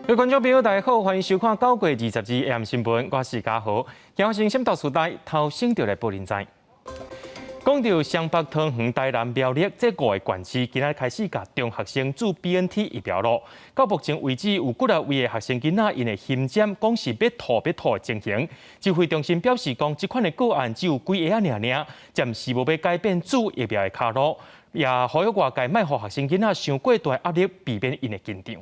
各位观众朋友，大家好，欢迎收看9月22日 AM 新闻，我是嘉豪。今发生先到时代头先就来报人知。讲到湘北、桃园、台南、苗栗这5个县市，今仔开始甲中学生注 BNT 疫苗咯。到目前为止，有几啊位的学生囡仔因的心尖，讲是要吐的情形。指挥中心表示，讲这款的个案只有几个尔，暂时无要改变注疫苗的卡路，也呼吁外界莫互学生囡仔伤过大压力，避免因的紧张。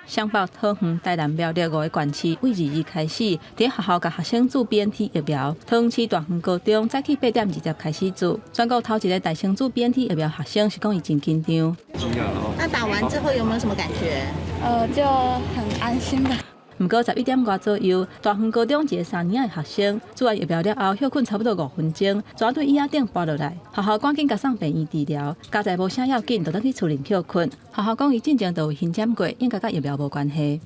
湘北、桃园、台南、苗栗5个县市，为22日开始，伫学校甲学生注 BNT 疫苗。桃园市大园高中早起8点20开始注。全国头一个大生注 BNT 疫苗学生是讲伊真紧张。那打完之后有没有什么感觉？就很安心的。不过11点外左右，大园高中一个3年的学生注完疫苗了后，休困差不多5分钟，全对椅仔顶跋落来。学校赶紧甲送病院治疗，家在无啥要紧，就等去厝里休困。学校讲伊进前就有心尖过，应该甲疫苗无关系。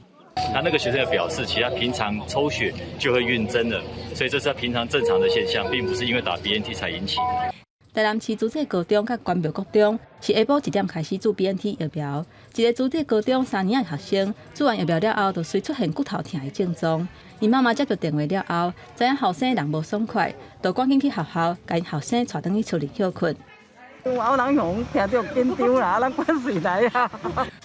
他那个学生的表示，其实他平常抽血就会晕针了，所以这是他平常正常的现象，并不是因为打 BNT 才引起的。台南市竹仔高中甲关庙国中是下晡1点开始注 BNT 疫苗。一个竹仔高中3年的学生注完疫苗了后，就随出现骨头疼的症状。伊妈妈接到电话了后，知影后生人无爽快，就赶紧去学校，甲因后生带转去厝里休困。有人用听到紧张啦，咱赶水来啊！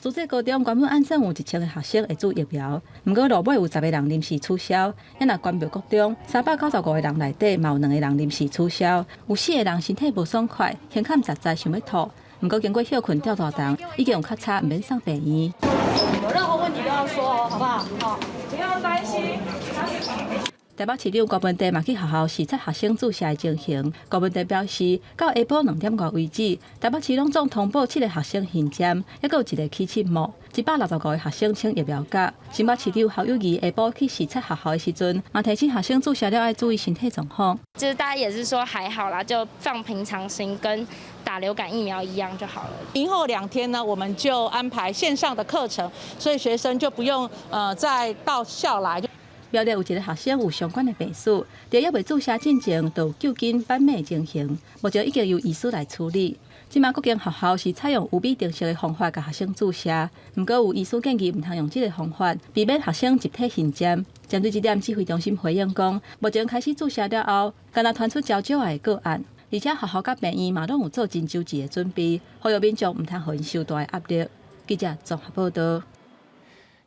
竹仔高中原本按算有1000个学生会注疫苗，不过落尾有10个人临时取消。也那关庙国中395个人内底，嘛有2个人临时取消，有4个人身体无爽快，胸坎实在想要吐。不过经过休困吊大档，已经有较差，唔免送病院。有任何问题都要说哦，好不好？好，不要担心。台北市长郭文地嘛去学校视察学生注射的情形。郭文地表示，到下晡2点外为止，台北市拢总通报7个学生心尖，还有1个起气膜，165个学生请疫苗卡。新北市长侯友宜下晡去视察学校的时阵，嘛提醒学生注射了要注意身体状况。就是大家也是说还好啦，就放平常心，跟打流感疫苗一样就好了。明后2天呢，我们就安排线上的课程，所以学生就不用再到校来。苗栗有1个学生有相关的病史，在还未注射进前就有救筋反美的情形，目前已经由医师来处理。即马各间学校是采用有比定式的方法，甲学生注射。不过有医师建议唔通用这个方法，避免学生集体心尖。针对这点，指挥中心回应讲，目前开始注射了后，敢若传出较少的个案，而且学校甲病院嘛拢有做真周期的准备，呼吁民众唔通互因受大的压力。记者综合报道。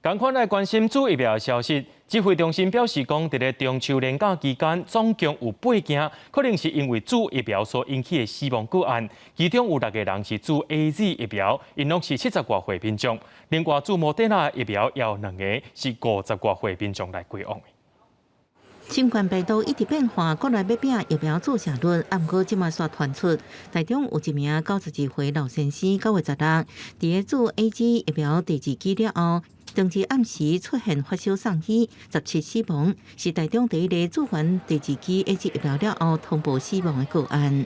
同款来关心注疫苗的消息。指挥中心表示，讲伫咧中秋连假期间，总共有8件可能是因为注疫苗所引起的死亡个案，其中有6个人是注 AZ 疫苗，因拢是70多岁民众；另外注莫德纳疫苗也有2个是50多岁民众来归往。新冠病毒一直变化，国内要拼疫苗注射率，不过即马煞传出，台中有一名92岁老先生9月16日，伫咧注 AZ 疫苗第2剂了后，当日暗时出现发烧送医，17死亡，是台中第一个注完第2剂 AZ 疫苗了后通报死亡的个案。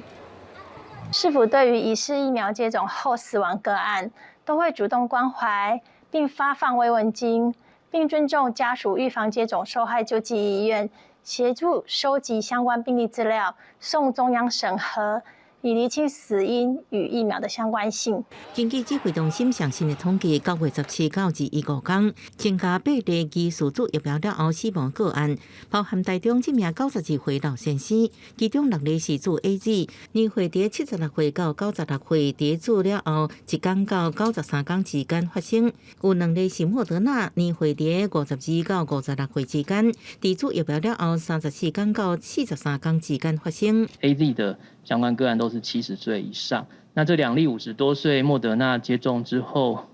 是否对于疑似疫苗接种后死亡个案，都会主动关怀，并发放慰问金，并尊重家属预防接种受害救济意愿，协助收集相关病例资料，送中央审核，以厘清死因与疫苗的相关性。根据指挥中心上新的统计，9月17到25天，增加8例疑似注疫苗了后死亡个案，包含台中这名92岁老先生，其中6例是注 AZ， 年岁伫76岁到96岁，伫注了后1天到93天之间发生；有2例是莫德纳，年岁伫52到56岁之间，伫注疫苗了后34天到43天之间发生。AZ 的相关个案都是70岁以上，那这2例50多岁莫德纳接种之后，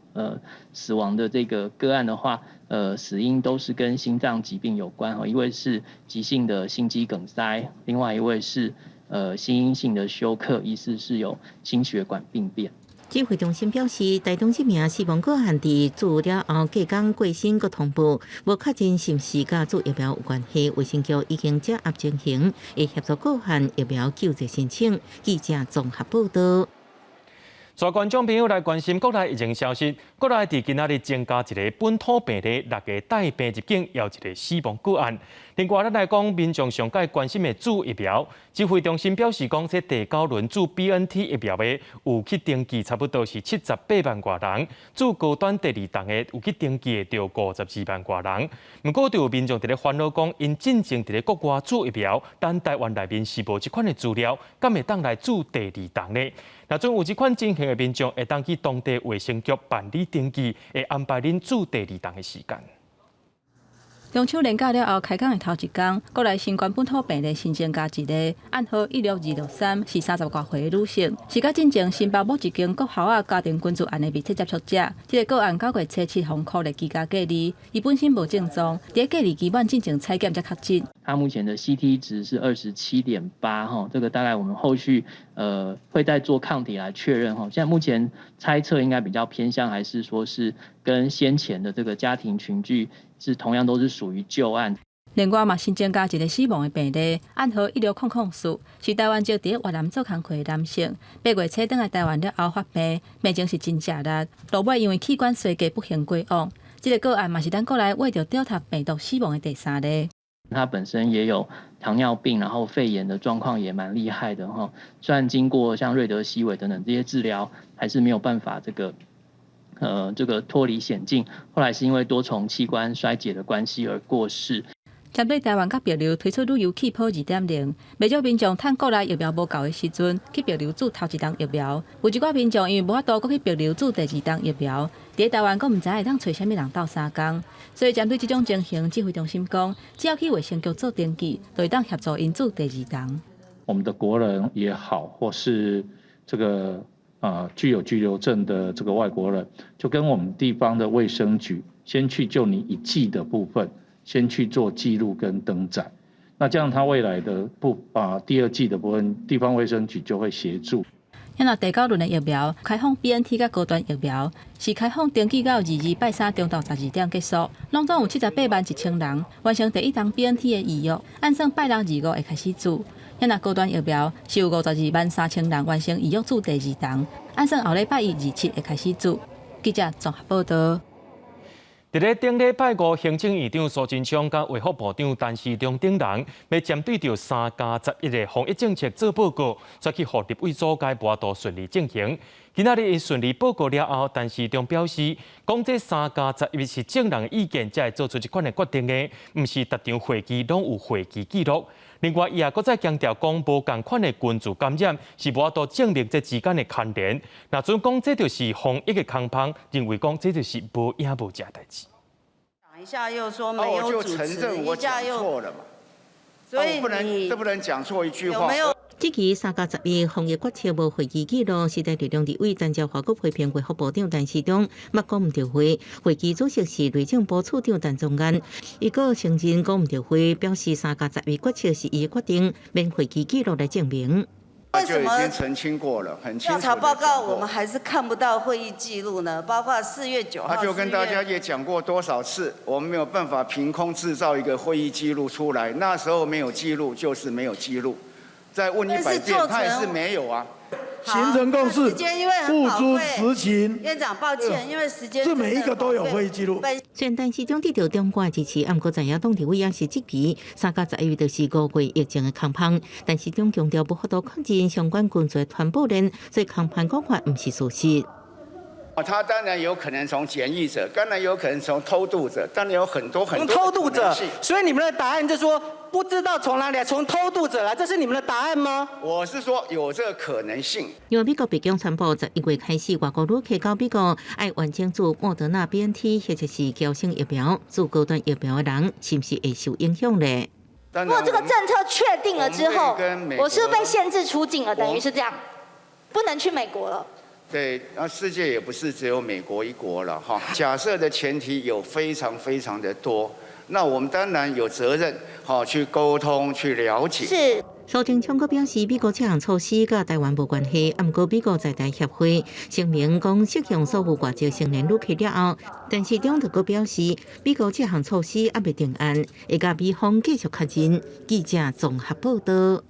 死亡的这个个案的话，死因都是跟心脏疾病有关，一位是急性的心肌梗塞，另外一位是心因性的休克，疑似是有心血管病变。指挥中心表示，台中这名死亡个案伫注了后隔天过身，佮通报，无确认是毋是甲注疫苗有关系。卫生局已经接压情形，会协助个案疫苗救济申请。记者综合报道。所观众朋友来关心国内疫情消息，国内伫今仔日增加一个本土病例，6个带病入境，也有一个死亡个案。另外，咱来讲民众上界关心的注疫苗，指挥中心表示讲，这第9轮注 BNT 疫苗的有去登记，差不多是78万多人；注高端第2档的有去登记的就52万多人。不过，就有民众伫咧烦恼讲，因进前伫咧国外注疫苗，但台湾内面是无这款的资料，敢会当来注第2档呢？若准有这款情形的民众，会当去当地卫生局办理登记，会安排恁注第2档的时间。中秋连假了后，开工的头一天，国内新冠本土病例新增加一例，暗号16263是30多岁的女性，是甲进前新北某一间国校啊家庭捐助案的密切接触者。这个个案9月初7号扣的居家隔离，伊本身无症状，伫隔离期间进行采检才确诊。它目前的 CT 值是27.8哈，这个大概我们后续会再做抗体来确认哈。现在目前猜测应该比较偏向还是说是跟先前的这个家庭群聚是同样都是属于旧案。另外嘛，新增加一个死亡的病例，暗号16004，是台湾籍伫越南做工课的男性，8月初返来台湾了后发病，病情是真食力，落尾因为器官衰竭不幸归往。这个个案嘛是咱国内为着Delta病毒死亡的第3例。他本身也有糖尿病，然后肺炎的状况也蛮厉害的哈。虽然经过像瑞德西韦等等这些治疗，还是没有办法这个脱离险境。后来是因为多重器官衰竭的关系而过世。针对台湾甲帛琉推出旅游气泡2.0，未少民众趁国内疫苗无够的时阵，去帛琉注头1档疫苗。有一寡民众因为无法度，搁去帛琉注第2档疫苗，伫台湾搁唔知会当找啥物人斗相共。所以针对这种情形，指挥中心讲，只要去卫生局做登记，就会当协助因注第2档。我们的国人也好，或是这个具有居留证的这个外国人，就跟我们地方的卫生局先去就你1剂的部分，先去做记录跟登载。那这样他未来的第2剂的部分，地方卫生局就会协助。现在第9轮的疫苗开放 BNT 甲高端疫苗，是开放登记到22拜3中昼12点结束，拢总有78万1000人完成第1档 BNT 的预约，按算拜6、25会开始注。现在高端疫苗是有52万3000人完成预约注第2档，按算后礼拜1、27会开始注。记者综合报道。伫咧顶礼拜5，行政院长苏贞昌甲卫福部长陈时中等人，要针对着3+11的防疫政策做报告，再去互立委组该无度顺利进行。今仔日因顺利报告了后，陈时中表示，讲这3+11是众人的意见才会做出这款的决定的，毋是逐场会议拢有会议记录。另外，伊也搁再强调讲，无共款的群组感染是无法度证明这之间的牵连。若准讲这就是防疫的空棒，认为讲这就是无影无只代志。讲一下又说没有主持，我就承认我讲错了嘛，所以不能讲错一句话。有没有？这期3+12防疫决策无会议记录，时代力量立委陈椒华阁批评卫福部长陈时中，莫讲唔着会。会议主席是内政部处长陈宗安，伊个承认讲唔着会，表示3+12决策是伊的决定，免会议记录来证明。他就已经澄清过了，很清楚。调查报告我们还是看不到会议记录呢，包括4月9号。他就跟大家也讲过多少次，我们没有办法凭空制造一个会议记录出来，那时候没有记录就是没有记录。再问100遍，他也是没有啊。形成共识，付诸实行。院长，抱歉，因为时间是每一个都有会议记录。虽然陈时中得到中国支持，不过在野党立委也是积极3+11就是5月疫情的空棒。陈时中强调，无法度确认相关群组传播链，所以空棒讲法不是事实。他当然有可能从检疫者，当然有可能从偷渡者，当然有很多偷渡者。所以你们的答案就说不知道从哪里来，从偷渡者来，这是你们的答案吗？我是说有这个可能性。因为美国北京宣布11月开始，外国旅客到美国爱完整注莫德纳 BNT 或者是胶性疫苗、注高端疫苗的人，是不是会受影响呢？如果这个政策确定了之后，我是被限制出境了，等于是这样，不能去美国了。对，那世界也不是只有美国一国了哈。假设的前提有非常非常的多，那我们当然有责任去沟通、去了解。是。苏贞昌阁表示，美国这项措施甲台湾无关系，不过美国在台协会声明讲适用所有外籍成年旅客了后，陈时中就阁表示，美国这项措施还未定案，会甲美方继续确认。记者综合报道。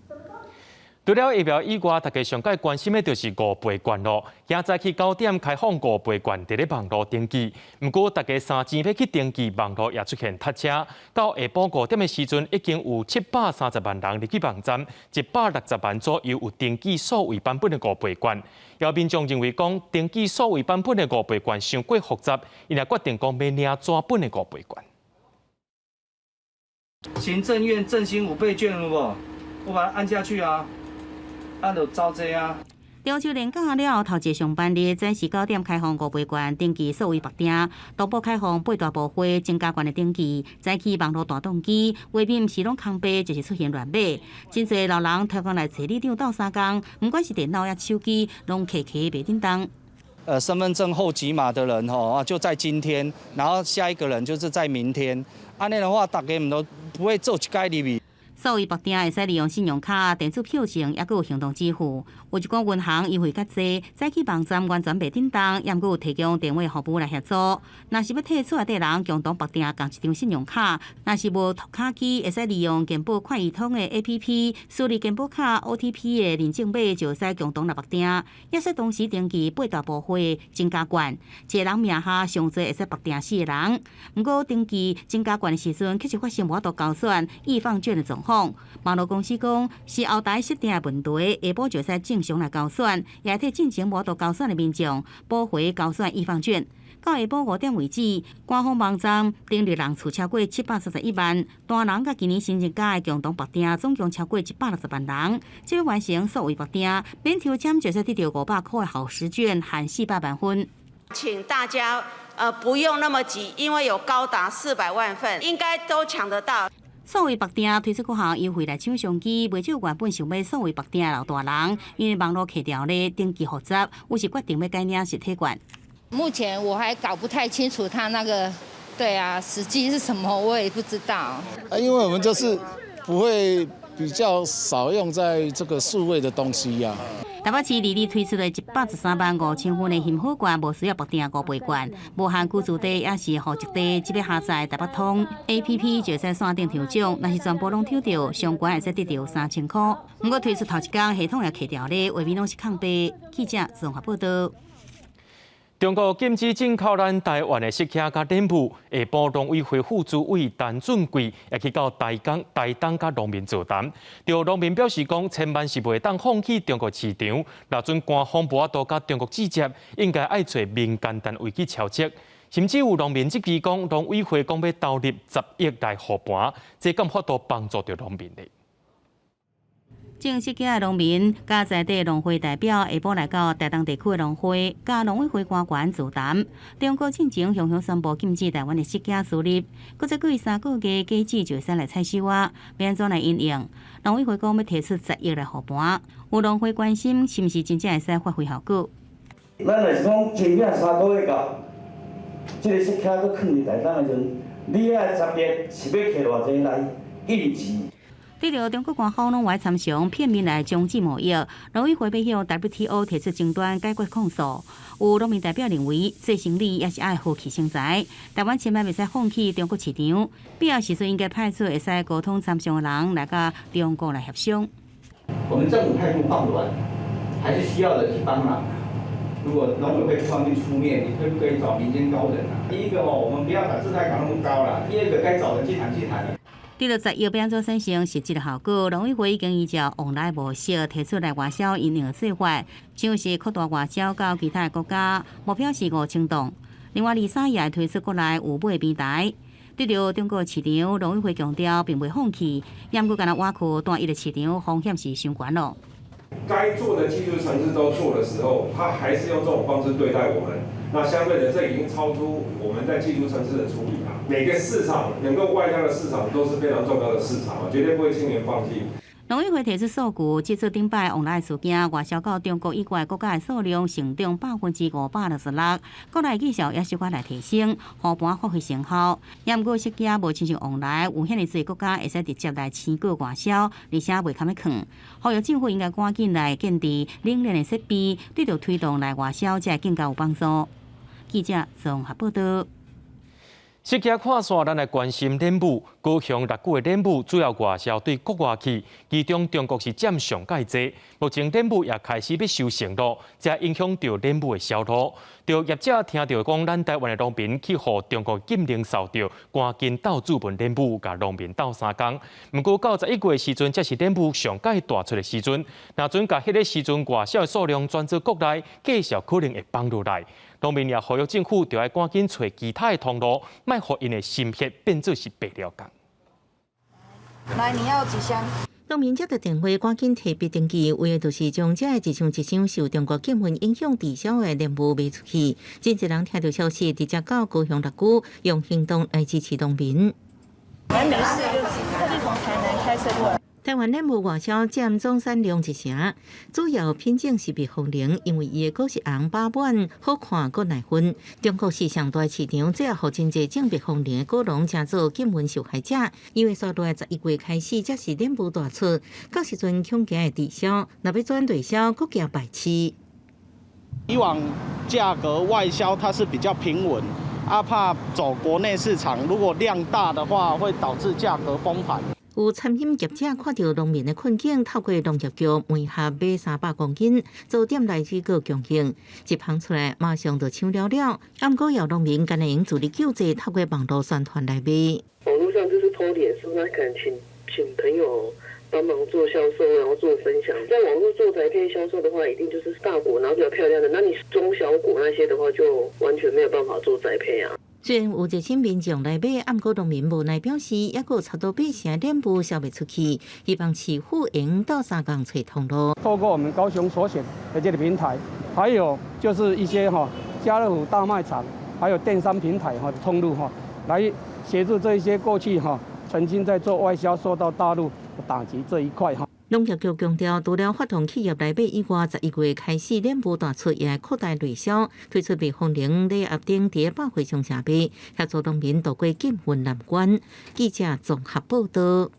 除了疫苗以外，大家上界关心的就是五倍券咯。今早起9点开放五倍券，伫咧网络登记。不过，大家3钱要去登记，网络也出现塞车。到下晡5点的时阵，已经有730万人入去网站，160万左右有登记数位版本的五倍券。有民众认为讲，登记数位版本的五倍券伤过复杂，因也决定讲要领纸本的五倍券。行政院振兴5倍券有无？我把它按下去啊。按就走这啊！中秋连假了，头一个上班日，早时9点开放5倍券登记数位白订，同步开放8大部会增加券的登记。早起网络大动机，外面毋是拢空白，就是出现乱码。真侪老人特工来找里长斗3工，不管是电脑也手机，拢客袂叮当。身份证后几码的人就在今天，然后下一个人就是在明天。安尼的话，大家都不会做一届入去。数位白订会使利用信用卡、电子票证，也有行动支付。有一寡银行优惠较济，早起网站完全袂叮当，也有提供电话服务来协助。若是要退出来的人，共同白订共一张信用卡；若是无读卡机，会使利用健保快易通的 APP， 输入健保卡 OTP 的认证码，就会使共同来白订。也使同时登记8大部会增加券，一个人名下上侪会使白订4个人。不过登记增加券的时阵，确实发生无法度交选易放券的状况。网络公司讲，是后台设定的问题，下晡就使正常来交选，也会替进前无法度交选的民众补回交选易放券。到下晡5点为止，官方网站登录人次超过731万，大人甲今年新增加的共同白订总共超过160万人。只要完成数位白订，免抽签就使得到500块的好时券和400万分。请大家不用那么急，因为有高达400万份，应该都抢得到。数位白订推出各项优惠来抢商机，袂少原本想买数位白订的老大人，因为网络客条咧登记复杂，有时决定要改领实体券。目前我还搞不太清楚他那个，对啊，实际是什么我也不知道。因为我们就是不会比较少用在这个数位的东西呀。台北市二里推出了113万5000份的幸福券，无需要白订5倍券，无限居住地也是互一地，只要下载台北通 APP 就会使线顶抽奖，若是全部拢抽到，上悬会使得到3000块。不过推出头一天，系统也卡掉咧，外面拢是空白。记者综合报道。中国禁止进口咱台湾的食客甲莲雾，下晡农委会副主委陈俊贵也去到台东甲农民座谈，对农民表示讲，千万是袂当放弃中国市场，若准官方无法度甲中国直接，应该爱找民间单位去操作。甚至有农民质疑讲，农委会讲要投入10亿来护盘，这敢法度帮助到农民呢？种食价的农民、甲在地农会代表下晡来到台东地区的农会，甲农委会官员座谈。中国进前雄雄宣布禁止台湾的食价输入，搁再过3个月假期就会使来采收啊，要安怎来应用？农委会讲要提出10亿来护盘，有农会关心是毋是真正会使发挥效果？咱若是讲前面3个月到，这个食价搁放伫台东的时阵，你啊10亿是要摕偌济来应急？对着中国官方拢外参详，片面来终止贸易，农委会要向 WTO 提出争端解决控诉。有农民代表认为，做生意也是爱和气生财，台湾千万袂使放弃中国市场，必要时阵应该派出会使沟通参详的人来甲中国来协商。我们政府态度放软，还是需要人去帮忙。如果农委会不方便出面，你可不可以找民间高人啊？第一个我们不要把姿态搞那么高了；第二个，该找人去谈。对着10亿要安怎产生实际的效果，农委会已经依照往来模式提出来外销应用的做法，像是扩大外销到其他国家，目标是5000栋。另外，23亿推出国内有买平台。对着中国市场，农委会强调并未放弃，也毋过敢若挖苦单一的市场风险是相关咯。该做的技术层次都做的时候，他还是用这种方式对待我们，那相对的，这已经超出我们在技术层次的处理了。每个市场能够外销的市场都是非常重要的市场，绝对不会轻言放弃。农委会提出数据，截至顶摆往来事件，外销到中国以外国家的数量成长566%，国内技术也小可来提升，护盘发挥成效。也毋过，食价无亲像往来，有遐尼侪国家会使直接来抢购外销，而且袂堪要扛。呼吁政府应该赶紧来建置冷链的设备，对着推动来外销才会更加有帮助。记者综合报道。实际看线，咱来关心冷武。高雄6股的冷武主要外销对国外去，其中中国是占上界多。目前冷武也开始要收成咯，这影响到冷武的销路。就业者听到讲，咱台湾的农民去和中国禁令受到，赶紧倒注本冷武，甲农民斗3工。不过到11月的时阵，才是冷武上界大出的时阵。若准甲迄个时阵外销的数量转做国内，继续可能会放落来。农民也呼吁政府就要赶紧找其他的通路，卖互因的心血变做是白了工。来，你要几箱？农民接到电话，赶紧提笔登记，为的就是将这一箱受中国禁运影响滞销的莲雾卖出去。真侪人听到消息，直接到高雄6股，用行动来支持农民。没事，就特地从台南开车过来。台湾莲雾外销占总产量1成，主要品种是蜜蜂苓，因为伊的果实红饱满，好看搁耐分。中国是上大市场，这也互真侪种蜜蜂苓的果农成做禁运受害者。因为刷大11月开始才是莲雾大出，到时阵恐惊会滞销，若要转内销，搁惊白痴。以往价格外销它是比较平稳，怕走国内市场，如果量大的话，会导致价格崩盘。有餐饮业者看到农民的困境，透过农业局每盒买300公斤，做店内水果供应，一捧出来马上就抢了了。不过有农民干来用助力救济，透过网络宣传来卖。网络上就是偷脸书，他可能请朋友帮忙做销售，然后做分享。在网络做宅配销售的话，一定就是大果，然后比较漂亮的。那你中小果那些的话，就完全没有办法做宅配啊。虽然有热心民众来买，不过农民无奈表示，也有差不多8成莲雾销袂出去，希望市府用到3工找通路。透过我们高雄所选的这个平台，还有就是一些家乐福大卖场，还有电商平台的通路来协助这一些过去曾经在做外销受到大陆打击这一块农业局强调，除了发动企业来买以外，11月开始莲雾大出，也扩大内销，推出蜜蜂苓礼盒等伫百货上下卖，协助农民渡过禁运难关。记者综合报道。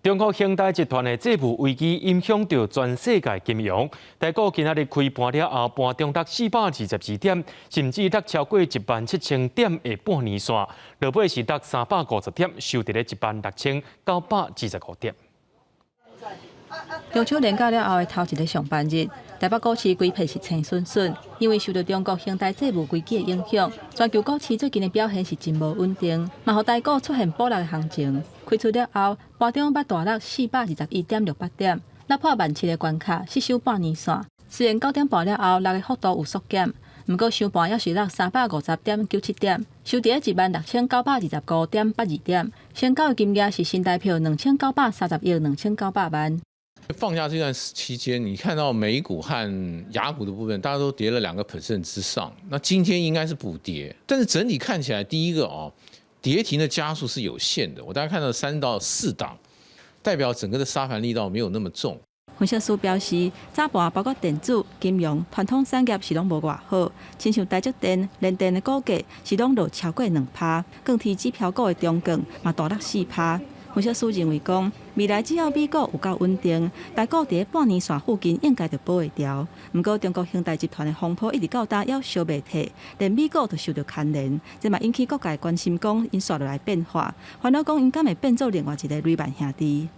中国恒大集团的债务危机影响到全世界金融。台股今仔日开盘了后，盘中达422点，甚至达超过17000点的半年线，落尾是达350点，收伫咧16925点。中秋连假了后的头一个上班日，台北股市规批是青顺顺，因为受到中国恒大债务危机的影响，全球股市最近的表现是真无稳定，嘛互台股出现暴落的行情。开出了后，盘中捌大落421.68点，突破17000的关卡，失守半年线。虽然9点半了后落的幅度有缩减，不过收盘还是落350.97点，收伫16925.82点，成交的金额是新台币2930亿2900万。放假这段期间，你看到美股和亚股的部分，大家都跌了2% 之上。那今天应该是补跌，但是整体看起来，第一个跌停的加速是有限的。我大概看到3到4档，代表整个的杀盘力道没有那么重。分析师表示，早盘包括电子、金融、传统产业是拢无偌好，亲像台积电、联电的股价是拢落超过2%，更提指标股的中钢嘛大落4%。分析师认为讲，未来只要美股有够稳定，台股伫半年线附近应该就保会掉。不过，中国恒大集团的风波一直到今还烧未退，连美股都受到牵连，这嘛引起各界关心讲因刷落来变化，烦恼讲因敢会变做另外一个雷曼兄弟。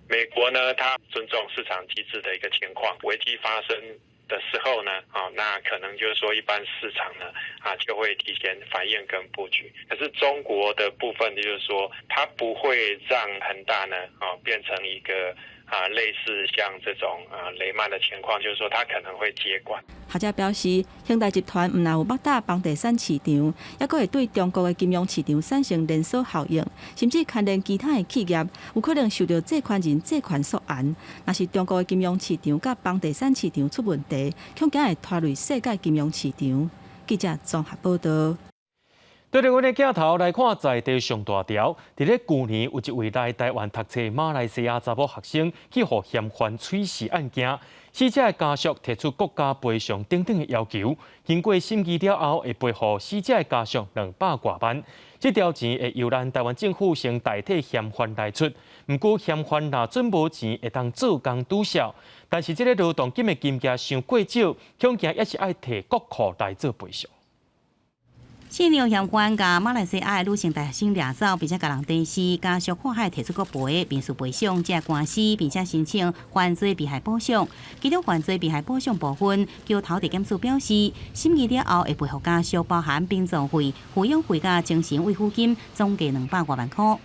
美国呢，它尊重市场机制的一个情况，危机发生的时候呢，那可能就是说一般市场呢，就会提前反应跟布局。可是中国的部分，就是说它不会让恒大呢，变成一个类似像这种雷曼的情况，就是说它可能会接管。学者表示，恒大集团唔但有擘大房地产市场，也佫会对中国的金融市场产生连锁效应，甚至牵连其他的企业有可能受到借款人借款缩限。若是中国的金融市场甲房地产市场出问题，恐惊会拖累世界金融市场。记者综合报道。对着阮的镜头来看，在地上大条。伫咧去年，有一位来台湾读册马来西亚查某学生去互嫌犯炊事案件，死者的家属提出国家赔偿等等的要求。经过审议了后，会赔予死者的家属200多万。这条钱会由咱台湾政府先代替嫌犯来出。不过嫌犯若准无钱，会当做工抵消。但是这个劳动金的金额伤过少，恐惊也是爱摕国库来做赔偿。悉尼相关甲马来西亚的女性大学生掠走，并且甲人逮死，家属看海提出国赔，民事赔偿这官司，并且申请犯罪被害补偿。其中犯罪被害补偿部分，桥头地检署表示，审议了后会赔付家属包含殡葬费、抚养费甲精神慰抚金，总计200多万块。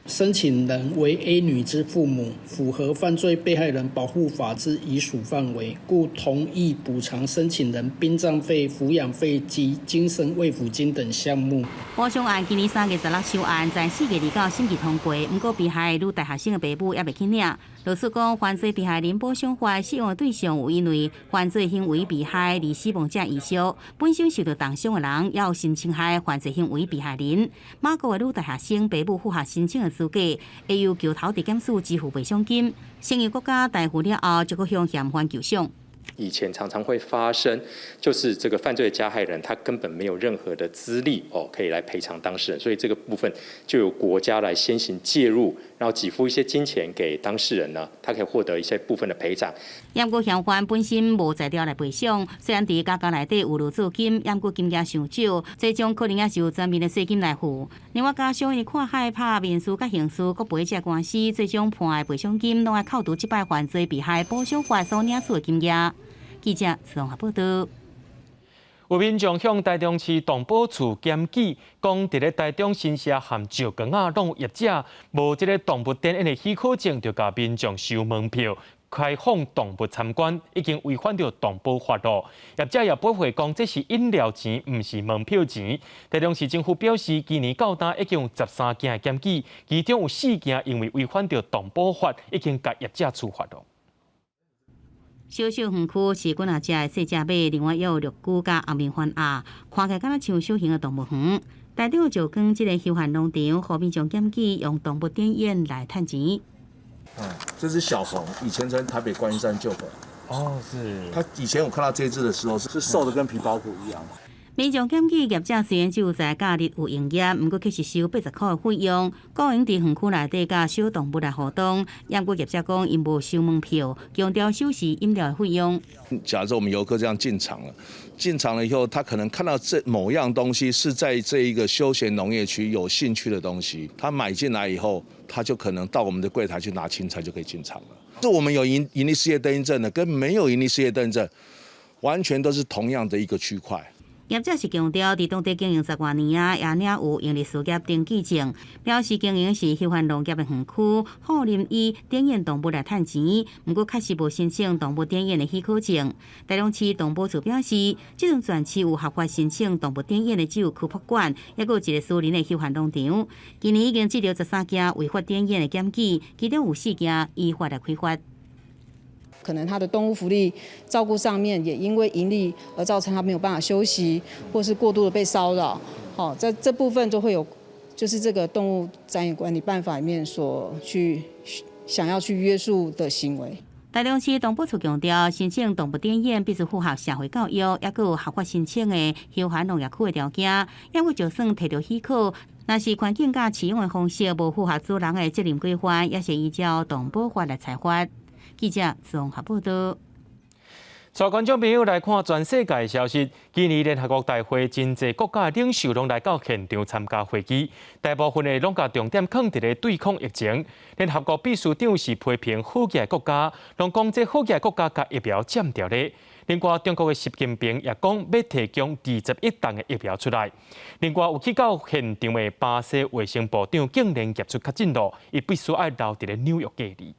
申请人为 A 女之父母，符合犯罪被害人保护法之遗属范围，故同意补偿申请人殡葬费、抚养费及精神慰抚金等项目。补偿案今年3月16收案，在4月29审议通过。不过，被害女大学生的爸母也未去领。律师讲，犯罪被害人补偿法适用的对象有因为犯罪行为被害离死亡者遗属，本身受到重伤的人，也有性侵害犯罪行为被害人。马国的女大学生爸母符合申请的资格，会由桥头地检署支付赔偿金。成为国家逮捕了后，就可向嫌犯求偿。以前常常会发生，就是这个犯罪的加害人他根本没有任何的资历可以来赔偿当事人，所以这个部分就由国家来先行介入，然后给付一些金钱给当事人呢，他可以获得一些部分的赔偿。验过嫌犯本身无材料来赔偿，虽然伫家内底有入资金，验过金额上少，最终可能也是由全面的税金来付。另外，家属因看害怕民事甲刑事各赔这官司，最终判的赔偿金拢要扣除这摆犯罪被害补偿法所领取的金额。记者综合报道。有民众向台中市动保处检举，讲伫咧台中新社和石冈啊，拢有业者无这个动物展演的许可证，就甲民众收门票开放动物参观，已经违反着动保法咯。业者也驳回讲，这是饮料钱，唔是门票钱。台中市政府表示，今年到今已经有13件的检举，其中有4件因为违反着动保法，已经甲业者处罚咯。小小园区是阮阿只的细只马，另外也有绿菇甲红面番鸭，看起来敢若像小型的动物园。台中有石冈这个休闲农场，互民众检举用动物电演来赚钱。这只小熊，以前在台北观音山救的。哦，是。它以前我看到这只的时候是瘦的跟皮包骨一样。民众检举业者虽然只有在假日有营业，不过却是收80块的费用，个人伫园区内底甲小动物来互动。验过业者讲，因无收门票，强调收视饮料的费用。假如我们游客这样进场了以后，他可能看到这某样东西是在这一个休闲农业区有兴趣的东西，他买进来以后，他就可能到我们的柜台去拿青菜就可以进场了。是我们有营利事业登记证的，跟没有营利事业登记证，完全都是同样的一个区块。业者是强调，伫当地经营10多年啊，也领有营利事业登记证，表示经营是休闲农业的园区，好任以展演动物来赚钱。不过，确实无申请动物展演的许可证。台中市动保处表示，这种全市有合法申请动物展演的只有区博馆，也有一个私人的休闲农场。今年已经接到13件违法展演的检举，其中有4件依法来开发。可能他的动物福利照顾上面也因为盈利而造成他没有办法休息，或是过度的被骚扰。好，在这部分就会有，就是这个动物展演管理办法里面所去想要去约束的行为。台中市动保处强调，申请动物展演必须符合社会教育，也有合法申请的休闲农业区的条件。也有就算摕到许可，若是环境甲饲养的方式无符合主人的责任规范，也是依照动保法来裁罚。记者综合报道。带观众朋友来看全世界的消息。今年联合国大会，真侪国家的领袖拢来到现场参加会议，大部分的拢甲重点放伫咧对抗疫情。联合国秘书长是批评好几个国家，拢讲这好几个国家甲疫苗占掉咧。另外，中国的习近平也讲要提供21吨的疫苗出来。另外，有去到现场的巴西卫生部长竟然夹出较进度，伊必须要留伫咧纽约隔离。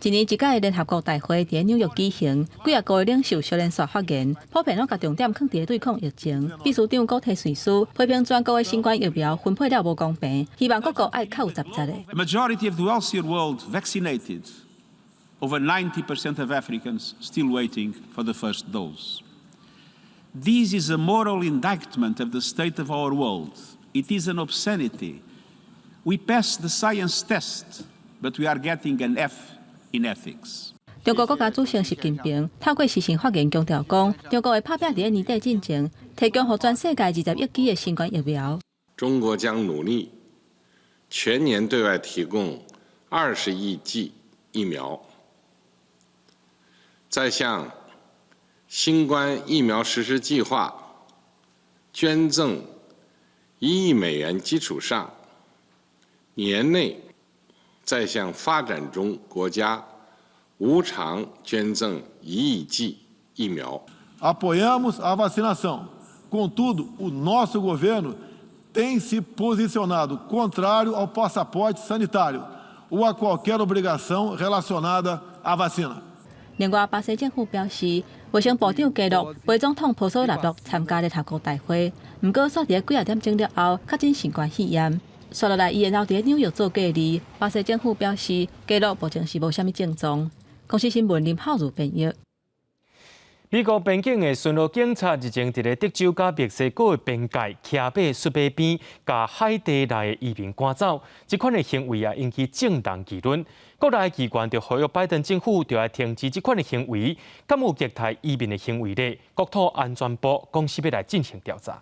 一年一届的联合国大会伫纽约举行，几个领袖小连续发言，普遍拢甲重点放伫对抗疫情。秘书长古特瑞斯批评全国的新冠疫苗分配了无公平，希望各国爱较有责任的。A majority of the wealthier world vaccinated. Over 90% of Africans still waiting for the first dose. This is a moral indictment of the state of our world. It is an obscenity. We passed the science test, but we are getting an F in ethics. 中国国家主席习近平透过视讯发言强调讲，中国会拍拼伫年底进前，提供予全世界20亿剂的新冠疫苗。中国将努力全年对外提供20亿剂疫苗。在向新冠疫苗实施计划捐赠1亿美元基础上，年内再向发展中国家无偿捐赠1亿剂疫苗。Apoiamos a vacinação. Contudo, o nosso governo tem se posicionado contrário ao passaporte sanitário ou a qualquer obrigação relacionada à vacina. 另外，巴西政府表示，卫生部长记录副总统普索纳洛参加了头国大会，不过煞伫几啊点钟了后确诊新冠肺炎。刷落来，伊然后伫纽约做隔离。巴西政府表示，记录目前是无啥物症状。公司新闻林浩如编译。美国边境的巡逻警察日前伫咧德州甲墨西哥的边界骑马雪马边，甲海地内的移民赶走，这款的行为引起正当议论。国内机关就呼吁拜登政府要停止这款的行为，敢有虐待移民的行为呢？国土安全部公司要来进行调查。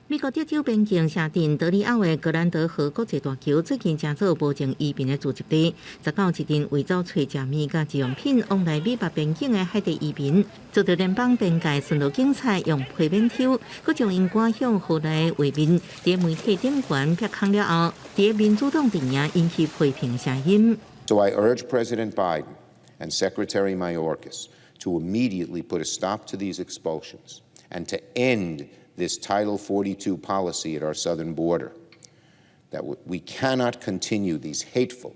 美国德州边境设定德里奥的格兰德河国际大桥最近正做无证移民的聚集地，19日为走找食物甲日用品往来美国边境的海地移民，遭到联邦边界巡逻警察用皮鞭抽，佮将因赶向河内画面，伫媒体点悬拍空了后，伫民主党阵营引起批评声音。So I urge President Biden and Secretary Mayorkas to immediately put a stop to these expulsions and to end this Title 42 policy at our southern border, that we cannot continue these hateful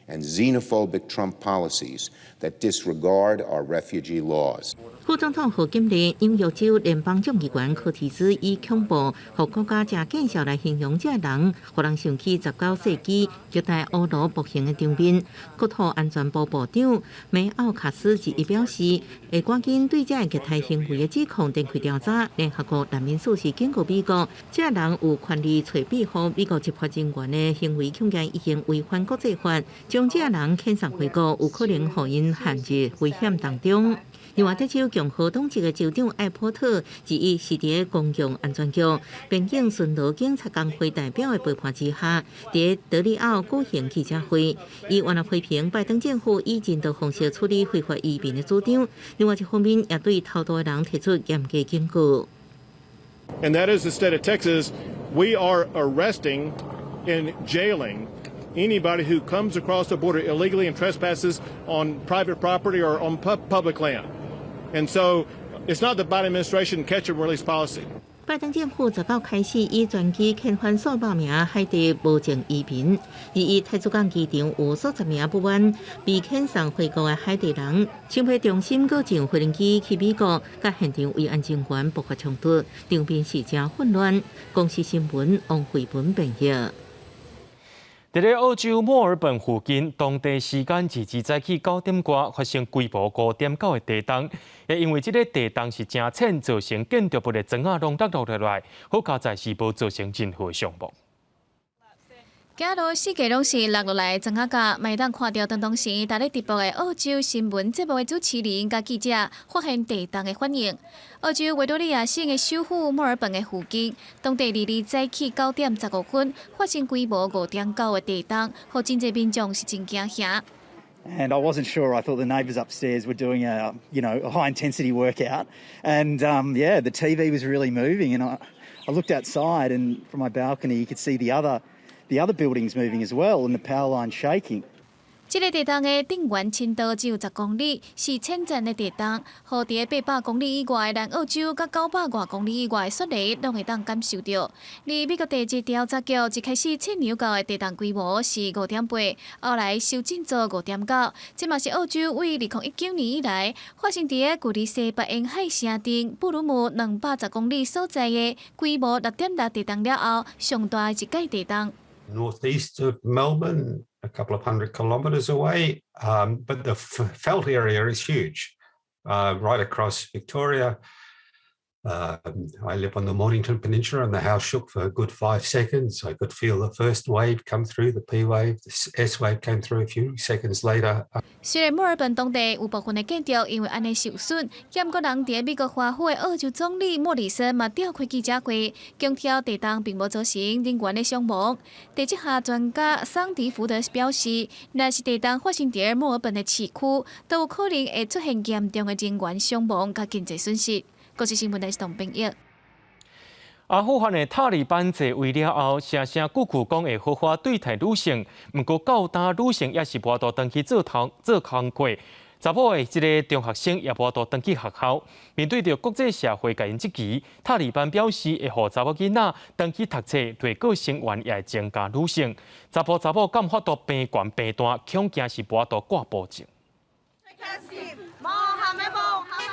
and xenophobic Trump policies that disregard our refugee laws. 副总统贺锦丽引用州联邦众议员柯提斯以恐怖和国家正见效来形容这人，让人想起19世纪虐待俄罗暴行的场面。国土安全部部长梅奥卡斯一表示，会赶紧对这虐待行为的指控展开调查。联合国难民署是警告美国，这人有权利找庇护美国执法人员的行为，恐惊已经违反国际法，将这人遣送回国，有可能让因陷入危险当中。另外，德州共和党籍的州长艾波特日一是伫公共安全局边境巡逻警察工会代表的陪伴之下，伫德里奥举行记者会，伊原来批评拜登政府以人道方式处理非法移民的主张。另外一方面，也对偷渡的人提出严格警告。And that is the state of Texas. We are arresting and jailing anybody who comes across the border illegally and trespasses on private property or on public land. And so it's not the Biden administration catch and release policy. 拜登政府19开始以专机遣返数百名海地无证移民，而以太子港机场有数十名不满被遣送回国的海地人，想要中心搁乘飞行机去美国，甲现场为安全员爆发冲突，场面是真混乱。公司新闻王慧文编译。伫咧澳洲墨尔本附近，当地时间日早起9点多发生规模5.9的地震，也因为这个地震是真浅，造成建筑物的砖仔拢落来，好佳在是无造成任何伤亡。假如世界拢是落来的砖仔，麦当看到当时在咧直播的澳洲新闻节目的主持人甲记者发现地震的反应。澳洲维多利亚省的首府墨尔本的附近，当地日早起9点15分发生规模5.9的地震，互真侪民众是真惊吓。And I wasn't sure. I thought the neighbours upstairs were doing a high intensity workout, and the TV was really moving. And I looked outside, and from my balcony, you could see the other buildings moving as well, and the power line shaking. 这个地震的震源深度只有10公里，是浅层的地震，互伫800公里以外的南澳洲甲900多公里以外的雪梨拢会当感受到。而美国地质调查局一开始测量到的地震规模是5.8，后来修正做5.9。这嘛是澳洲为2019年以来发生伫距离西北沿海城镇布鲁姆210公里所在的规模6.6地震了后，上大的一届地震。Northeast of Melbourne, a couple of 100 kilometres away, but the felt area is huge, right across Victoria. I live on the Mornington Peninsula, and the house shook for a good 5 seconds. I could feel the first wave come through, the P wave, the S wave came through a few seconds later. 虽然墨尔本当地有部分的建筑因为安尼受损，但个人伫美国华府的澳洲总理莫里森嘛召开记者会，强调地震并无造成人员的伤亡。地质学专家桑迪福德表示，若是地震发生伫墨尔本的市区，都有可能会出现严重的人员伤亡甲经济损失。国际新闻台是董冰玉。阿富汗的塔利班坐位了后，声声句句讲会好好对待女性，不过到当女性也是无多登去做工课。查某的这个中学生也无多登去学校。面对着国际社会甲因积极，塔利班表示会予查某囡仔登去读册，对个成员也会增加女性。查甫敢发度病悬病大，恐惊是无多挂保证。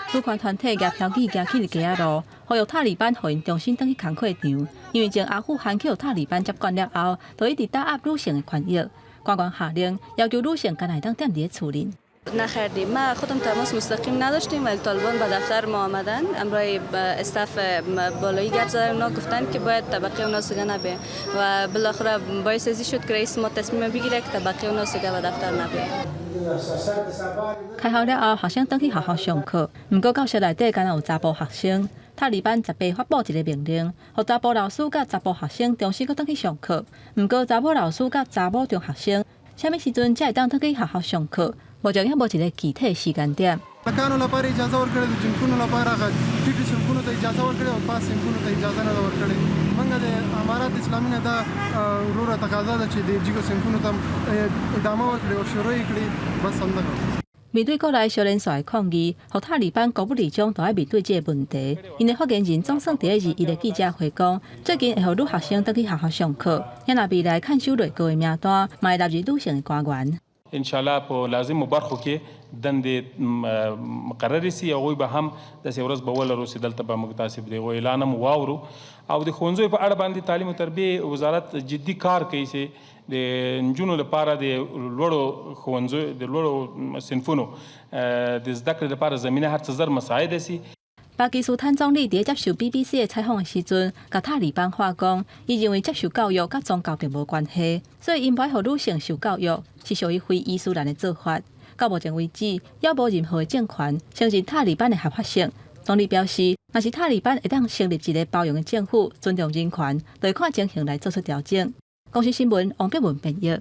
主权团体举票机行去街仔路，呼吁塔利班互因重新登去工课场，因为从阿富汗去互塔利班接管了后，就一直打压女性的权益。官员下令要求女性干来当踮伫厝林。نخردیم ما خودم تماس مستقیم نداشتیم ولی طالبان به دفتر ما آمدن امروی استاف بالایی گپ زدن اونا گفتن که باید طبقه اونا سگه نبه و بالاخره باعث ازی شد که رئیس ما تصمیم بگیره که طبقه اونا سگه به دفتر نبه 开学了后，学生登去学校上课，不过教室内底敢有查甫学生。塔利班18发布一个命令，让查甫老师甲查甫学生重新搁登去上课。不过查甫老师甲查某中学生，啥物时阵才会当登去学校上课？目前也无一个具体时间点。 لکانو لپاره اجازه ورکړې د جنکونو لپاره هغه ټیټو صنفونو ته اجازه ورکړې او پاس صنفونو ته اجازه نه ده ورکړې موږ د امارات اسلامي نه دا وروره تقاضا ده چې د جګو صنفونو ته ادامه ورکړي او شروع یې کړي بس همدغه面对国内小人数的抗议，和塔利班国务理长都要面对这个问题。因的发言人总算第一日伊的记者会讲，最近会予女学生登去学校上课，也若未来看守内阁的名单，嘛会纳入女性的官员。 ان شاء الله په لازمو برخو کې دندې مقررې سي هغوی به هم داسې ورځ به ولرو چې دلته به موږ تاسې د هغو اعلان هم واورو او د ښوونځیو په اړه باندې تعلیم او تربیې وزارت جدي کار کوي چې د نجونو لپاره د لوړو ښوونځیو د لوړو صنفونو د زده کړې لپاره زمینه هر څه زر مساعده سي 巴基斯坦总理伫接受 BBC 的采访的时阵，甲塔利班话讲，伊认为接受教育甲宗教并无关系，所以因不爱互女性受教育是属于非伊斯兰的做法。到目前为止，也无任何的政权承认塔利班的合法性。总理表示，若是塔利班会当成立一个包容的政府，尊重人权，就会看情形来做出调整。公司新闻王碧文编译。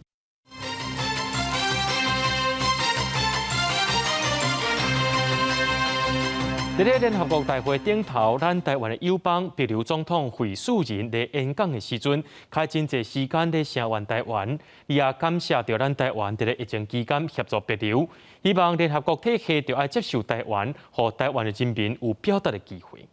在联合国大会顶头，咱台湾的友邦秘书总统费树人在演讲的时阵，开真侪时间在声援台湾，伊也感谢着咱台湾在疫情期间协助别流，希望联合国体系就要接受台湾，和台湾的人民有表达的机会。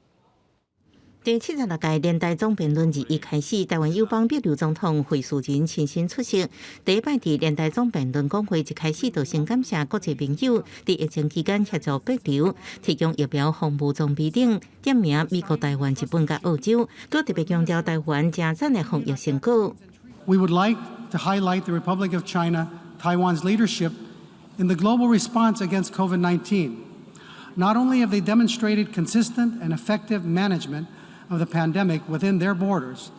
第76届联大总辩论日一开始，台湾友邦秘书总统费树人亲身出席。第一摆伫联大总辩论讲话一开始，就先感谢国际朋友伫疫情期间协助别流，提供疫苗、防务装备等，点名美国、台湾、日本甲澳洲，佮特别强调台湾真赞的防疫成果。We would like to highlight the Republic of China, Taiwan's leadership in the global response against COVID-19. Not only have they demonstrated consistent and effective management of the pandemic within their borders,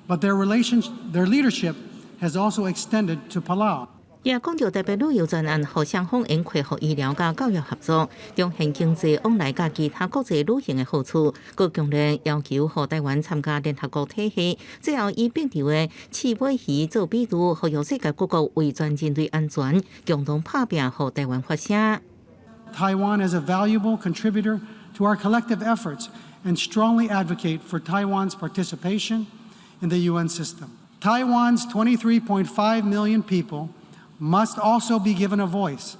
but their leadership has also extended to Palau. 也讲到特别旅游专案，互双方应配合医疗甲教育合作，中现经济往来甲其他国际旅行的好处，佮强烈要求互台湾参加联合国体系。最后以并条的刺尾鱼做比喻，呼吁世界各国为全人类安全共同拍拼，互台湾发声。Taiwan is a valuable contributor to our collective efforts and strongly advocate for Taiwan's participation in the UN system. Taiwan's 23.5 million people must also be given a voice.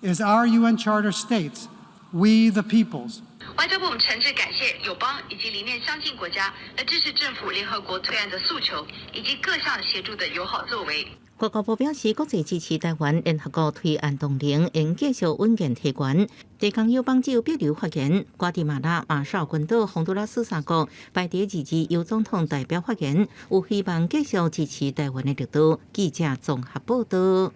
As our UN Charter states, we the peoples. 外交部我们诚挚感谢友邦以及理念相近国家来支持政府联合国推案的诉求，以及各项协助的友好作为。 外交部表示，国际支持台湾联合国推案动能，应继续稳健提悬。地方友邦只有秘书发言，瓜地马拉、马绍群岛、洪都拉斯三国排第2日由总统代表发言，有希望继续支持台湾的力度。记者综合报道。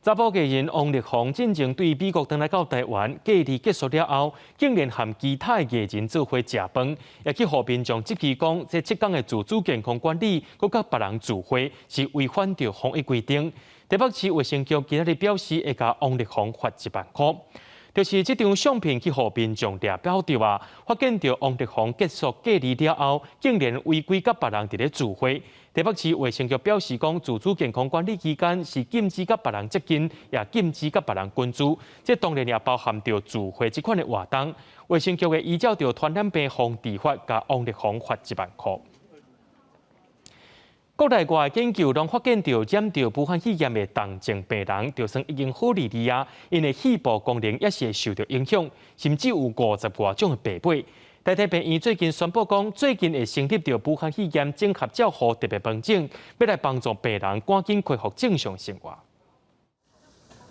查甫艺人王力宏进前对美国回来到台湾，假日结束了后，竟然和其他艺人做伙食饭，也去和民众质疑讲，这7天的自主健康管理，佮甲别人聚会是违反着防疫规定。台北市卫生局今日表示，会甲王力宏罚1万块。就是这张相片去和民众抓标的啊，发现着王力宏结束假日了后，竟然违规甲别人伫咧聚会。 台北市卫生局表示，讲自主健康管理期间是禁止甲别人接近，也禁止甲别人群聚。这当然也包含着聚会这款的活动。卫生局依照着传染病防治法，甲王力宏罚1万块。国内外研究拢发现到染到武汉肺炎的重症病人，就算已经好利利啊，因的肺部功能也是会受到影响，甚至有50多种的病变。台大病院最近宣布讲，最近会成立着武汉肺炎整合照护特别门诊，要来帮助病人赶紧恢复正常生活。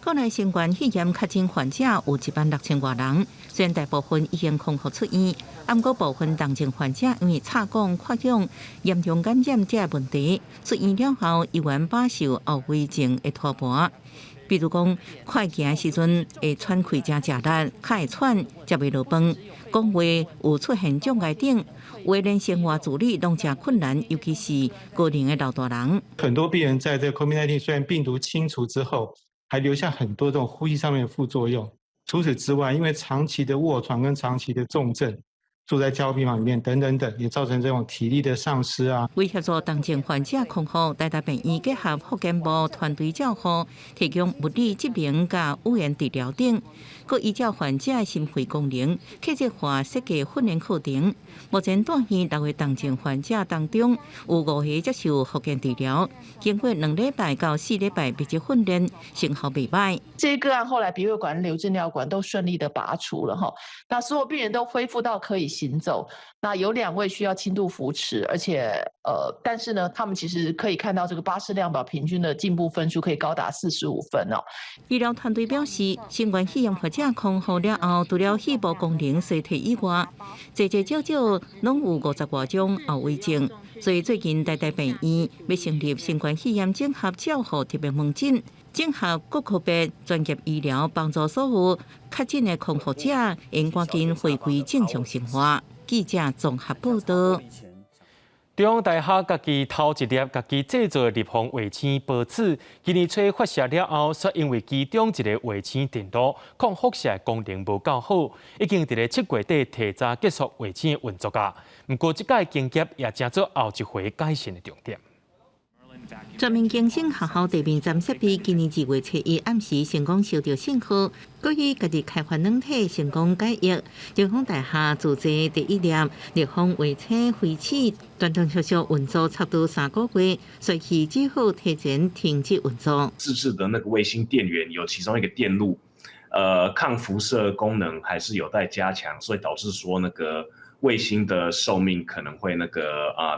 国内新冠肺炎确诊患者有16000多人，虽然大部分已经康复出院，不过部分重症患者因为插管缺氧、严重感染这问题，出院了后依然饱受后遗症的拖跋。比如讲，快行时阵会喘气真吃力，较会喘，食袂落饭，讲话有出现障碍等，为连生活自理拢真困难，尤其是高龄的老大人。很多病人在这个 COVID-19 虽然病毒清除之后，还留下很多这种呼吸上面的副作用。除此之外，因为长期的卧床跟长期的重症，住在加护病房里面等等等，也造成这种体力的丧失啊。为协助重症患者康复，台大病院结合复健部团队照护，提供物理治疗甲语言治疗等，佮依照患者的心肺功能，客制化设计训练课程。目前大县6位重症患者当中，有5位接受复健治疗，经过2礼拜到4礼拜密集训练，成效袂歹。这些个案后来鼻胃管、流支尿管都顺利的拔除了哈，那所有病人都恢复到可以行走。那有2位需要轻度扶持，而且但是呢，他们其实可以看到这个巴氏量表平均的进步分数可以高达45分哦。医疗团队表示，新冠肺炎患者康复了后，除了肺部功能衰退以外，少少拢有50多种后遗症。所以最近台大病院要成立新冠肺炎整合照护特别门诊，整合各科别专业医疗，帮助所有确诊的康复者能赶紧回归正常生活。记者综合报道。中央大学家己头一粒家己制作的立方卫星报纸，今年初发射了后，却因为其中一个卫星电路抗辐射功能无够好，已经伫7月底提早结束卫星的运作啊。不过，这届经验也成做后一回改善的重点。全面更新学校地面站设备，今年2月初1暗时成功收到信号，过去家己开发软体成功解约。中央大学自制第一粒立方卫星飞器，断断续续运作差不多3个月，随后只好提前停止运作。自制的那个卫星电源有其中一个电路，抗辐射功能还是有待加强，所以导致说那个卫星的寿命可能会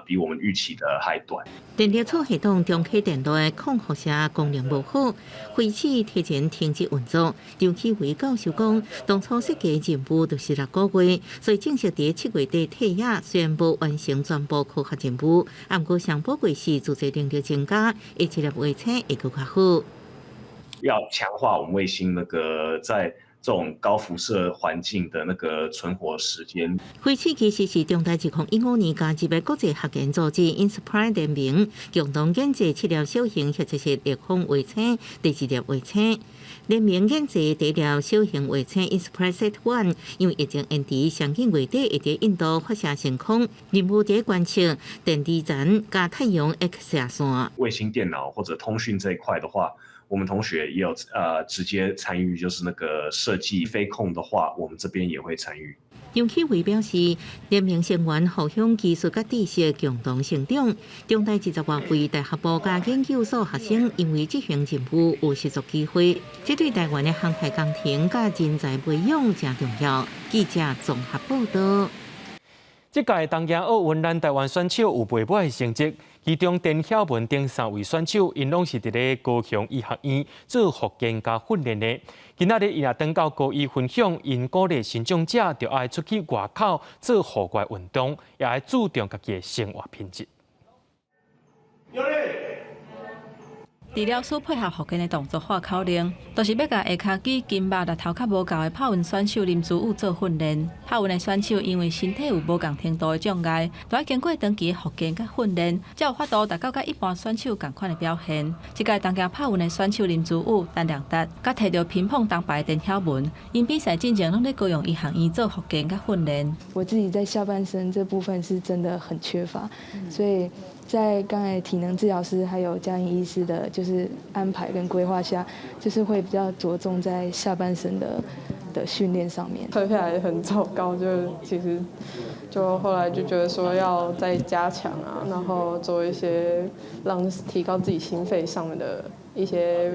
比我们预期的还短。电力处系统中启电路的抗辐射功能无好，飞机提前停止运作。张启伟教授讲，当初设计任务就是6个月，所以正式在7月底退役，虽然无完成全部科学任务，不过上宝贵是自制能力增加，一粒卫星会更加好。要强化我们卫星在这种高辐射环境的存活时间。飞机其实是中大2015年加入的国际核研组织 INSPIRE 联名，共同研制7粒小型或者是立方卫星，第2粒卫星。联名研制第1粒小型卫星 INSPIRE-SAT-1，因为疫情延迟，上个月底会在印度发射升空，任务在观测电离层加太阳 X 射线。卫星电脑或者通讯这一块的话，我们同学也有直接参与，就是设计飞控的话，我们这边也会参与。杨启伟表示，联名成员互相技术甲知识共同成长。中大20多位大学部甲研究所学生因为这项任务有实作机会，这对台湾的航太工程甲人才培养真重要。记者综合报道。这届东京奥运，咱台湾选手有袂歹的成绩，其中陈晓文等3位选手，因拢是伫咧高雄医学院做复健加训练的。今仔日伊也登到高医分享，因鼓励新长者就爱出去外口做户外运动，也爱注重家己的生活品质。除了所配合复健的动作化口令，就是要甲下骹举、筋肉、力头较无够的跑运选手林祖武做训练。跑运的选手因为身体有无共程度的障碍，都要经过长期的复健甲训练，才有法度达到甲一般选手同款的表现。这届东京跑运的选手林祖武、陈良达，甲摕到乒乓铜牌的陈晓文，因比赛进前拢在高雄医学院做复健甲训练。我自己在下半身这部分是真的很缺乏，所以在刚才体能治疗师还有家医医师的，就是安排跟规划下，就是会比较着重在下半身的训练上面。测下来很糟糕，就其实就后来就觉得说要再加强啊，然后做一些提高自己心肺上面的一些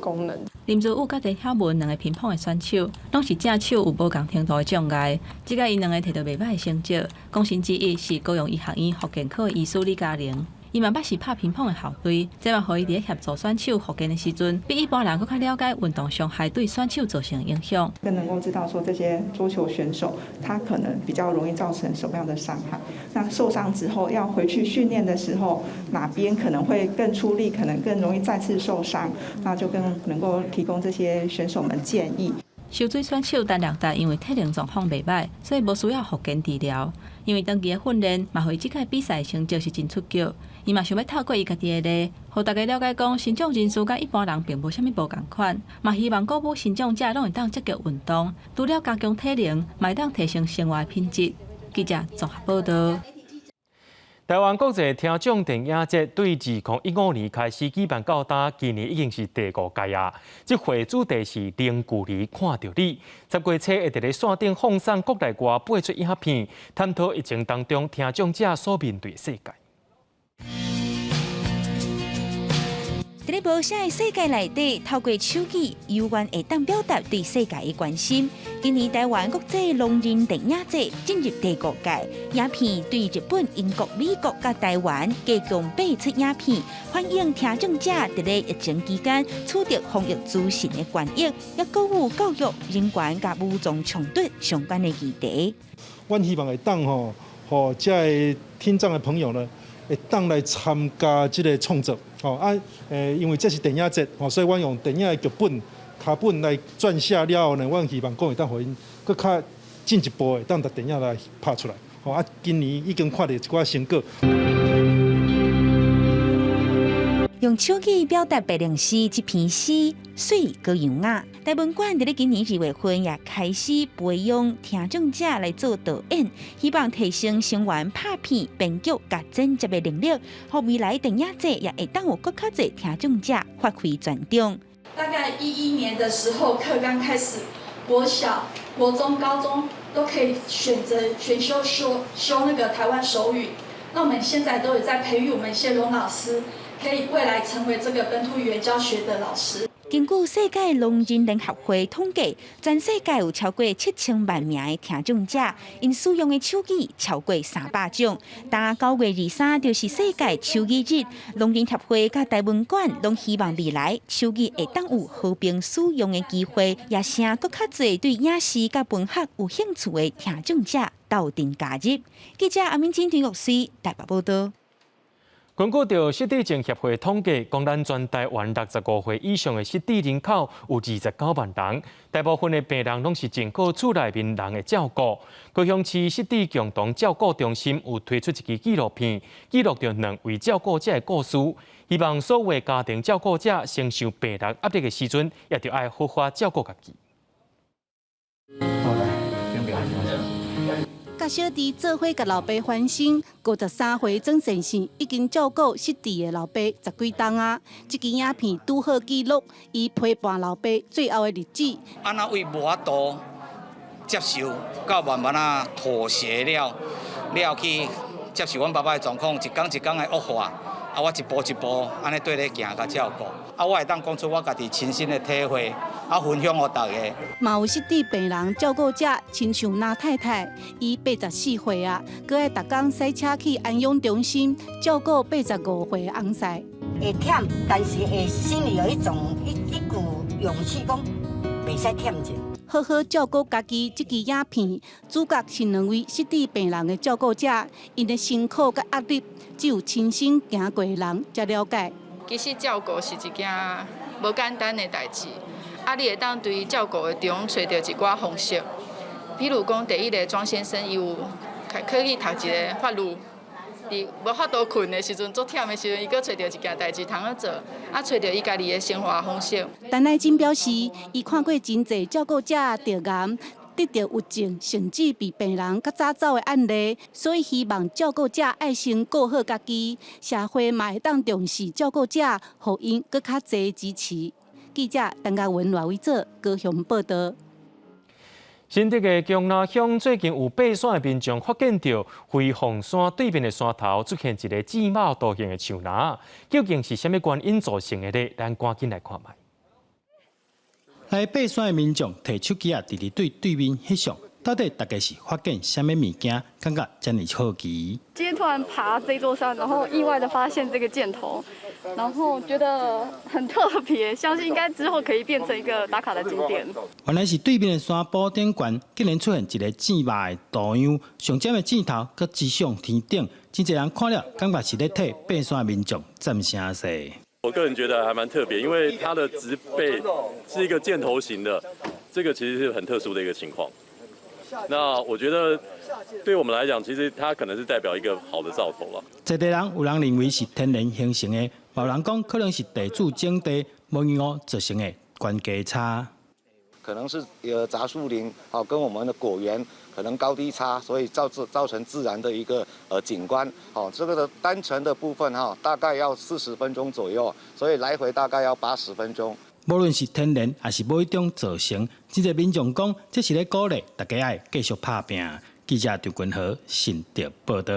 功能。林祖武甲陈晓文两个乒乓的选手，拢是正手有无共程度的障碍。即个因两个摕到袂歹的成绩，贡献之一是高雄医学院复健科的医师李嘉玲。伊嘛捌是拍乒乓的校队，这嘛互伊伫协助选手复健的时阵，比一般人更较了解运动伤害对选手造成影响，更能够知道说这些桌球选手他可能比较容易造成什么样的伤害。那受伤之后要回去训练的时候，哪边可能会更出力，可能更容易再次受伤，那就更能够提供这些选手们建议。游水选手陈良达因为体能状况袂歹，所以无需要复健治疗。因为长期的训练，嘛，互伊即届比赛成绩是真出色。伊嘛想要透过伊家己的例，互大家了解讲，身障人士甲一般人并无啥物无共款，嘛希望鼓舞身障者拢会当积极运动，除了加强体能，嘛会当提升生活品质。记者综合报道。台湾国际听障电影节对2015年开始举办到今，今年已经是第5届啊。这回主题是零距离看到你。10月初会伫咧线顶放送国内外8出影片，探讨疫情当中听障者所面对的世界。在咧无声的世界内底，透过手机，有缘会当表达对世界的关心。今年台湾国际聋人电影节进入第5届，影片对日本、英国、美国甲台湾加共8出影片，反映听障者在咧疫情期间取得防疫资讯的权益，也鼓舞教育人权甲武装冲突相关的议题。阮希望会当互这个听障的朋友呢，会当来参加这个创作。因为这是电影节，所以阮用电影的剧本、卡本来撰写了后呢，阮希望讲会当互因搁较进一步的，当把电影来拍出来。今年已经看到一寡成果。用手机表达白灵诗这篇诗，水高样啊！台文馆伫咧今年2月份也开始培养听障者来做导演，希望提升成员拍片、编剧甲剪接的能力，互未来电影节也会当有更较侪听障者发挥专长。大概11年的时候，课刚开始，国小、国中、高中都可以选修那个台湾手语。那我们现在都有在培育我们一些聋老师。可以未来成为这个本土语言教学的老师。根据世界聋人联合会统计，全世界有超过7000万名的听障者，因使用的手机超过300种。但9月23就是世界手机日，聋人协会甲台文馆拢希望未来手机会当有和平使用的机会，也请更较侪对影视甲文学有兴趣的听障者斗阵加入。记者阿明金田玉水台北报道。根据着失智症协会统计，讲咱全台湾65岁以上的失智人口有29万人，大部分的病人拢是经过厝内面人的照顾。高雄市失智共同照顾中心有推出一支纪录片，记录着2位照顾者的故事，希望所有家庭照顾者承受病人压力的时阵，也着爱好好照顾家己。甲小弟做伙甲老爸翻身，53岁曾先生已经照顾失智的老爸10几冬啊。这支影片拄好记录伊陪伴老爸最后的日子。安那为无法度接受，到慢慢啊妥协了去接受阮爸爸的状况，一天一天的恶化。我一步一步安尼对咧行甲照顾，我会当讲出我家己亲身的体会，分享给大家。嘛有失智病人照顾者，亲像那太太，伊84岁啊，佮爱逐工驶车去安养中心照顾85岁的翁婿。会忝，但是会心里有一股勇气，讲袂使忝者。好好照顾家己，这支影片主角是2位失智病人的照顾者，因的辛苦甲压力，只有亲身行过的人才了解。其实照顾是一件无简单的代志，你会当对照顾的中找到一寡方式，比如讲第一个庄先生伊有可以读一个法律。伫无法度困的时阵，足忝的时阵，伊阁找到一件代志通去做，找到伊家己的生活方式。陈爱金表示，伊看过真侪照顾者得癌，得得到有症甚至被病人较早走的案例，所以希望照顾者爱先顾好家己，社会嘛会当重视照顾者，互因搁较侪支持。记者陈嘉文赖伟做高雄报道。新竹的江南乡最近有爬山的民众发现到飞凤山对面的山头出现一个自贸图形的树林，究竟是什么原因造成的呢？咱赶紧来看卖。来爬山的民众摕手机直直对面翕相，到底大概是发现什么物件，感觉真係好奇。今天突然爬这座山，然后意外的发现这个箭头，然后觉得很特别，相信应该之后可以变成一个打卡的景点。原来是对面的山坡顶悬，竟然出现一个箭马的图样，上尖的箭头搁直上天顶，真侪人看了感觉是咧替爬山的民众赞声势。我个人觉得还蛮特别，因为它的植被是一个箭头型的，这个其实是很特殊的一个情况。那我觉得对我们来讲，其实它可能是代表一个好的兆头了。在地人有人认为是天然形成的，有人讲可能是地质整地无预估造成的关阶差。可能是杂树林跟我们的果园可能高低差，所以造成自然的一个景观。这个的单程的部分大概要40分钟左右，所以来回大概要80分钟。无论是天然还是某一种造成，真侪民众讲，这是咧鼓励大家爱继续打拼。记者张君豪新竹报道。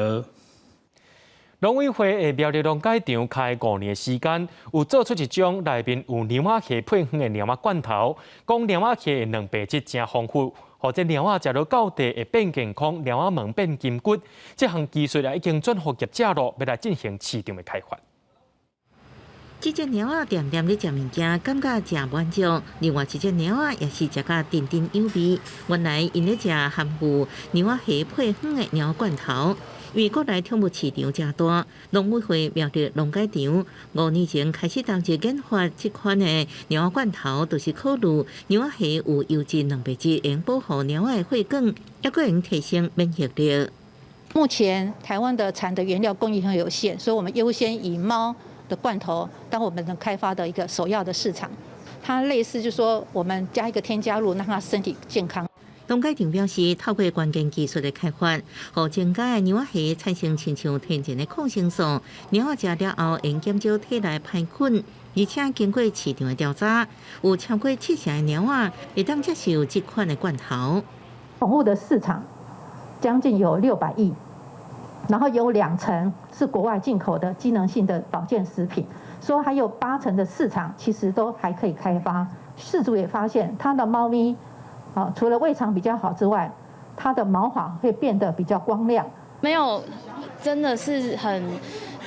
农委会的苗栗农改场开5年的时间，有做出一种内面有鸟仔蟹配方的鸟仔罐头，讲鸟仔蟹的蛋白质真丰富，或者鸟仔食落到地会变健康，鸟仔毛变筋骨。这项技术也已经转互业者咯，要来进行市场的开发。这只鸟仔点点咧食物件，感觉真满足。另外一只鸟仔也是食甲甜甜有味。原来因咧食含有鸟仔蟹配方的鸟罐头。因为国内宠物市场真大，农委会苗栗农改场5年前开始投入研发这款的鸟仔罐头，就是考虑鸟仔蟹有优质蛋白质，能保护鸟仔的血管，也可能提升免疫力。目前台湾的产的原料供应很有限，所以我们优先以猫的罐头当我们能开发的一个首要的市场。它类似就是说我们加一个添加物，让它身体健康。农改场表示，透过关键技术的开发，互增加的鸟仔蟹产生亲像天然的抗生素，鸟仔食了后能减少体内排菌，而且经过市场的调查，有超过70成的鸟仔会当接受这款的罐头。宠物的市场将近有600亿，然后有2成是国外进口的机能性的保健食品，所以还有8成的市场其实都还可以开发。饲主也发现，它的猫咪除了胃肠比较好之外，它的毛发会变得比较光亮。没有，真的是很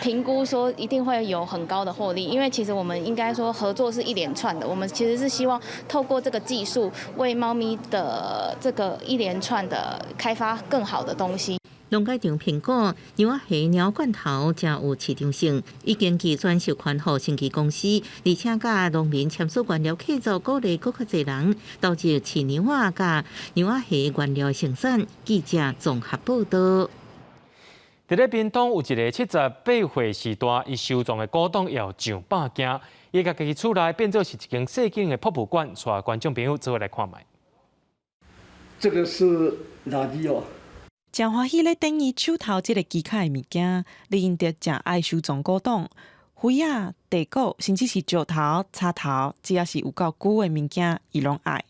评估说一定会有很高的获利，因为其实我们应该说合作是一连串的，我们其实是希望透过这个技术为猫咪的这个一连串的开发更好的东西。农改场评估鸟仔蟹鸟罐头真有市场性，已经技专授权予新奇公司，而且甲农民签署原料合作，鼓励更较侪人投入饲鸟仔甲鸟仔蟹原料生产。记者综合报道。伫咧屏东有一个78岁时代，伊收藏的古董要上百件，伊甲家己厝内变做是一间细景的博物馆，带观众朋友做伙来看卖。这个是垃圾哦。真欢喜咧等伊手头即个奇怪的物件，李英德真爱收藏古董、灰啊、地鼓，甚至是石头、插头，只要是有够久的物件，伊拢爱。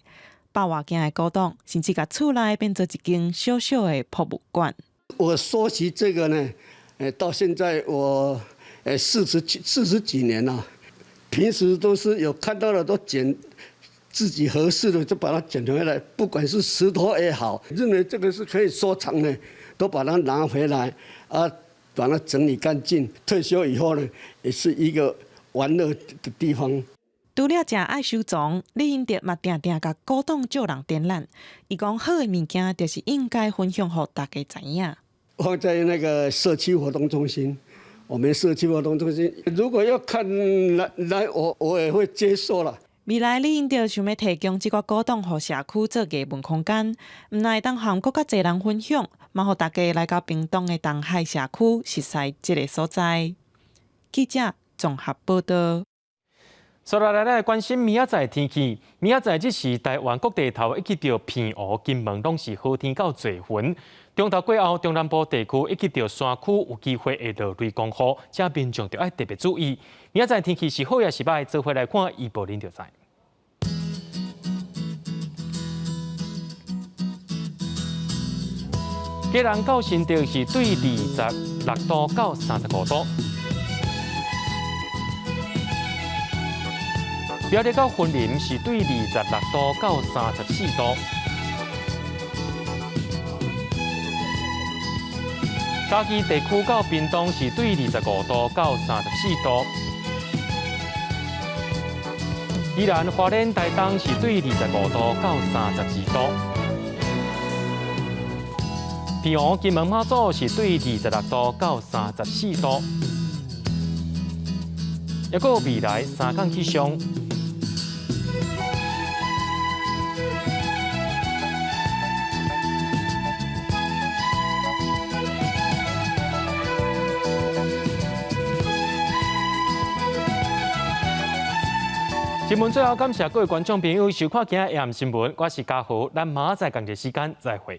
100多件的古董，甚至甲厝内变做一间小小的博物馆。我收集这个呢，到现在我40几年了，平时都是有看到的都捡。自己合适的就把它捡回来，不管是石头也好，认为这个是可以收藏的，都把它拿回来啊，把它整理干净。退休以后呢，也是一个玩乐的地方。除了真爱收藏，李英德嘛定定甲古董借人展览。伊讲好的物件，就是应该分享给大家知影。放在那个社区活动中心，我们社区活动中心，如果要看来我也会接受了。未来李英德想要提供这个古董予社区做艺文空间，唔但会当和更较侪人分享，嘛互大家来到屏东的东海社区熟悉这个所在。记者综合报道。接下来来关心明仔载天气。明仔载即时台湾各地头一直着偏乌，金门拢是好天到侪云。中昼过后，中南部地区一直着山区有机会会落雷公雨，这民众着要特别注意。明仔载天气是好也是歹，做回来看预报您就知。基隆到新竹是对26度到35度。苗栗到云林是对26度到34度，嘉义地区到屏东是对25度到34度，宜兰花莲台东是对25度到32度，澎湖金门马祖是对26度到34度，还有未来3天气象。新闻最后，感谢各位观众朋友收看今日AM新闻，我是嘉豪，咱明仔载同一时间再会。